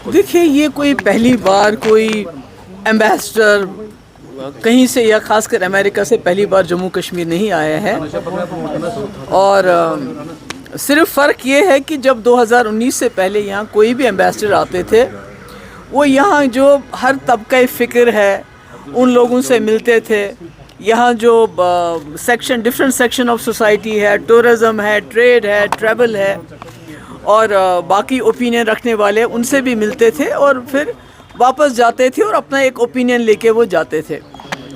देखिए, ये कोई पहली बार कोई एम्बेसडर कहीं से या खासकर अमेरिका से पहली बार जम्मू कश्मीर नहीं आया है। और सिर्फ फ़र्क ये है कि जब 2019 से पहले यहाँ कोई भी एम्बेसडर आते थे, वो यहाँ जो हर तबका फ़िक्र है उन लोगों से मिलते थे। यहाँ जो डिफरेंट सेक्शन ऑफ सोसाइटी है, टूरिज़म है, ट्रेड है, ट्रैवल है और बाकी ओपिनियन रखने वाले, उनसे भी मिलते थे और फिर वापस जाते थे और अपना एक ओपिनियन लेके वो जाते थे।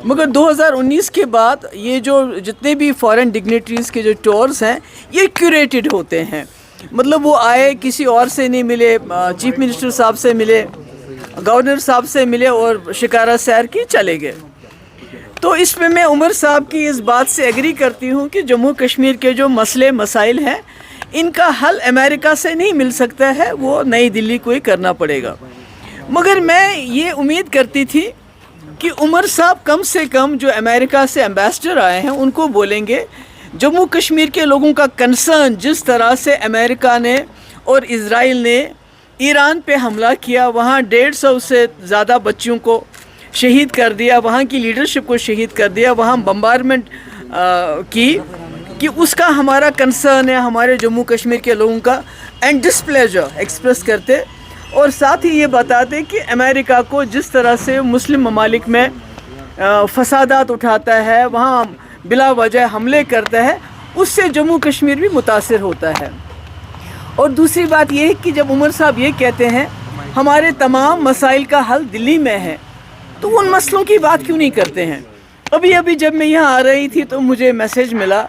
मगर 2019 के बाद ये जो जितने भी फॉरेन डिग्निटरीज़ के जो टूर्स हैं, ये क्यूरेटेड होते हैं। मतलब वो आए, किसी और से नहीं मिले, चीफ मिनिस्टर साहब से मिले, गवर्नर साहब से मिले और शिकारा सैर की चले गए। तो इसमें मैं उमर साहब की इस बात से एग्री करती हूँ कि जम्मू कश्मीर के जो मसले मसाइल हैं, इनका हल अमेरिका से नहीं मिल सकता है, वो नई दिल्ली को ही करना पड़ेगा। मगर मैं ये उम्मीद करती थी कि उमर साहब कम से कम जो अमेरिका से एम्बेसडर आए हैं उनको बोलेंगे जम्मू कश्मीर के लोगों का कंसर्न, जिस तरह से अमेरिका ने और इज़राइल ने ईरान पे हमला किया, वहाँ 150 से ज़्यादा बच्चों को शहीद कर दिया, वहाँ की लीडरशिप को शहीद कर दिया, वहाँ बम्बारमेंट कि उसका हमारा कंसर्न है, हमारे जम्मू कश्मीर के लोगों का एंड डिस्प्लेजर एक्सप्रेस करते। और साथ ही ये बताते कि अमेरिका को जिस तरह से मुस्लिम ममालिक में फसादात उठाता है, वहाँ बिला वजह हमले करता है, उससे जम्मू कश्मीर भी मुतासिर होता है। और दूसरी बात ये है कि जब उमर साहब ये कहते हैं हमारे तमाम मसाइल का हल दिल्ली में है, तो उन मसलों की बात क्यों नहीं करते हैं। अभी जब मैं यहाँ आ रही थी तो मुझे मैसेज मिला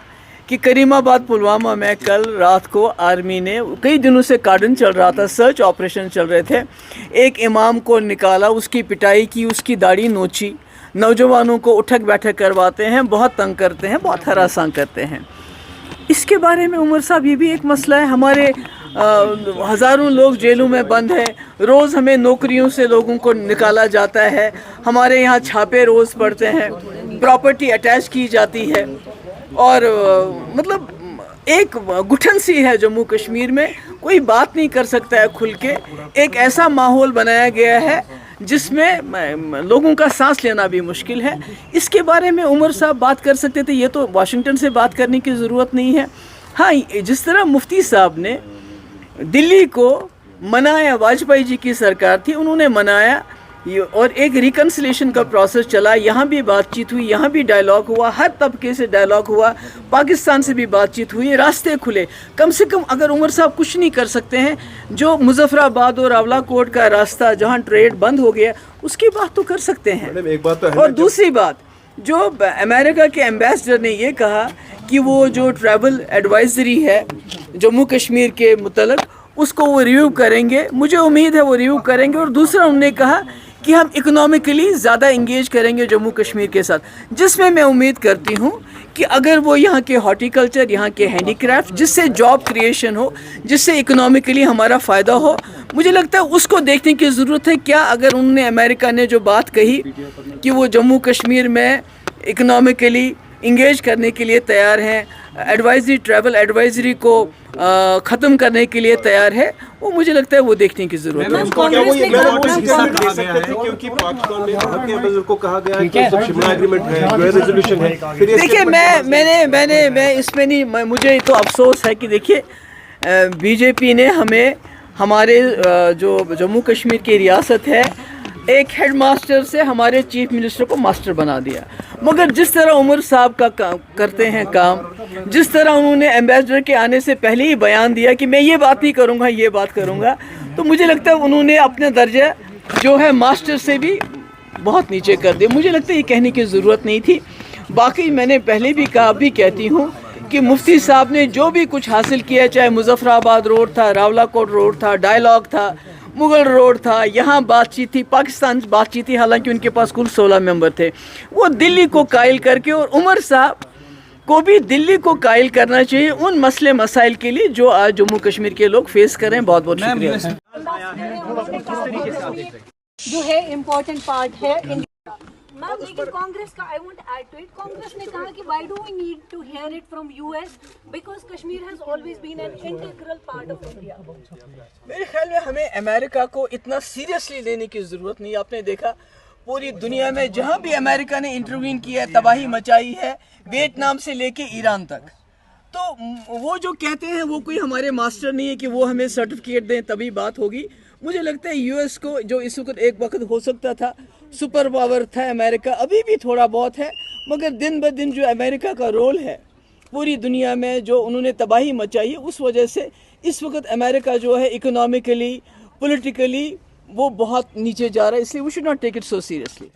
कि करीमाबाद पुलवामा में कल रात को आर्मी ने, कई दिनों से कार्डन चल रहा था, सर्च ऑपरेशन चल रहे थे, एक इमाम को निकाला, उसकी पिटाई की, उसकी दाढ़ी नोची, नौजवानों को उठक बैठक करवाते हैं, बहुत तंग करते हैं, बहुत हरासां करते हैं। इसके बारे में उमर साहब, ये भी एक मसला है। हमारे हज़ारों लोग जेलों में बंद हैं, रोज़ हमें नौकरियों से लोगों को निकाला जाता है, हमारे यहाँ छापे रोज़ पड़ते हैं, प्रॉपर्टी अटैच की जाती है और मतलब एक घुटन सी है जम्मू कश्मीर में, कोई बात नहीं कर सकता है खुल के। एक ऐसा माहौल बनाया गया है जिसमें लोगों का सांस लेना भी मुश्किल है। इसके बारे में उमर साहब बात कर सकते थे, ये तो वाशिंगटन से बात करने की ज़रूरत नहीं है। हाँ, जिस तरह मुफ्ती साहब ने दिल्ली को मनाया, वाजपेयी जी की सरकार थी, उन्होंने मनाया और एक रिकन्सिलेशन का प्रोसेस चला, यहाँ भी बातचीत हुई, यहाँ भी डायलॉग हुआ, हर तबके से डायलॉग हुआ, पाकिस्तान से भी बातचीत हुई, रास्ते खुले। कम से कम अगर उमर साहब कुछ नहीं कर सकते हैं, जो मुजफ्फराबाद और आंवलाकोट का रास्ता जहाँ ट्रेड बंद हो गया, उसकी बात तो कर सकते हैं। एक बात तो है। और दूसरी बात, जो अमेरिका के एम्बेसडर ने ये कहा कि वो जो ट्रैवल एडवाइजरी है जम्मू कश्मीर के मुतल्लिक़, उसको वो रिव्यू करेंगे, मुझे उम्मीद है वो रिव्यू करेंगे। और दूसरा उन्होंने कहा कि हम इकोनॉमिकली ज़्यादा इंगेज करेंगे जम्मू कश्मीर के साथ, जिसमें मैं उम्मीद करती हूँ कि अगर वो यहाँ के हॉर्टिकल्चर, यहाँ के हैंडीक्राफ्ट, जिससे जॉब क्रिएशन हो, जिससे इकोनॉमिकली हमारा फ़ायदा हो, मुझे लगता है उसको देखने की ज़रूरत है। क्या अगर उन्होंने, अमेरिका ने जो बात कही कि वो जम्मू कश्मीर में इकोनॉमिकली इंगेज करने के लिए तैयार हैं, एडवाइजरी, ट्रैवल एडवाइजरी को ख़त्म करने के लिए तैयार है, वो मुझे लगता है वो देखने की ज़रूरत है। देखिए, मैं इसमें नहीं, मुझे तो अफसोस है कि देखिए बीजेपी ने हमें, हमारे जो जम्मू कश्मीर की रियासत है, एक हेड मास्टर से हमारे चीफ मिनिस्टर को मास्टर बना दिया। मगर जिस तरह उमर साहब का करते हैं काम, जिस तरह उन्होंने एम्बेसडर के आने से पहले ही बयान दिया कि मैं ये बात नहीं करूँगा, ये बात करूँगा, तो मुझे लगता है उन्होंने अपने दर्जा जो है मास्टर से भी बहुत नीचे कर दिया। मुझे लगता है ये कहने की ज़रूरत नहीं थी। बाकी मैंने पहले भी कहा, अभी कहती हूँ कि मुफ्ती साहब ने जो भी कुछ हासिल किया, चाहे मुजफ्फराबाद रोड था, रावलाकोट रोड था, डायलॉग था, मुगल रोड था, यहाँ बातचीत थी, पाकिस्तान बातचीत थी, हालांकि उनके पास कुल 16 मेंबर थे, वो दिल्ली को कायल करके, और उमर साहब को भी दिल्ली को कायल करना चाहिए उन मसले मसाइल के लिए जो आज जम्मू कश्मीर के लोग फेस कर रहे हैं। बहुत बहुत शुक्रिया। जो है इम्पोर्टेंट पार्ट है। لیکن کانگریس کا, I want to add to it, Congress نے کہا کہ why do we need to hear it from US because Kashmir has always been an integral part of India. میرے خیال میں ہمیں امریکہ کو اتنا سیریسلی لینے کی ضرورت نہیں. آپ نے دیکھا پوری دنیا میں جہاں بھی امریکہ نے انٹروین کیا ہے, تباہی مچائی ہے, ویتنام سے لے کے ایران تک. تو وہ جو کہتے ہیں وہ کوئی ہمارے ماسٹر نہیں ہے کہ وہ ہمیں سرٹیفکیٹ دیں تبھی بات ہوگی. مجھے لگتا ہے یو ایس کو جو اس وقت ایک وقت ہو سکتا تھا سپر پاور تھا امریکہ, ابھی بھی تھوڑا بہت ہے, مگر دن بہ دن جو امریکہ کا رول ہے پوری دنیا میں جو انہوں نے تباہی مچائی ہے, اس وجہ سے اس وقت امریکہ جو ہے اکنامکلی پولیٹیکلی وہ بہت نیچے جا رہا ہے. اس لیے we should not take it so seriously.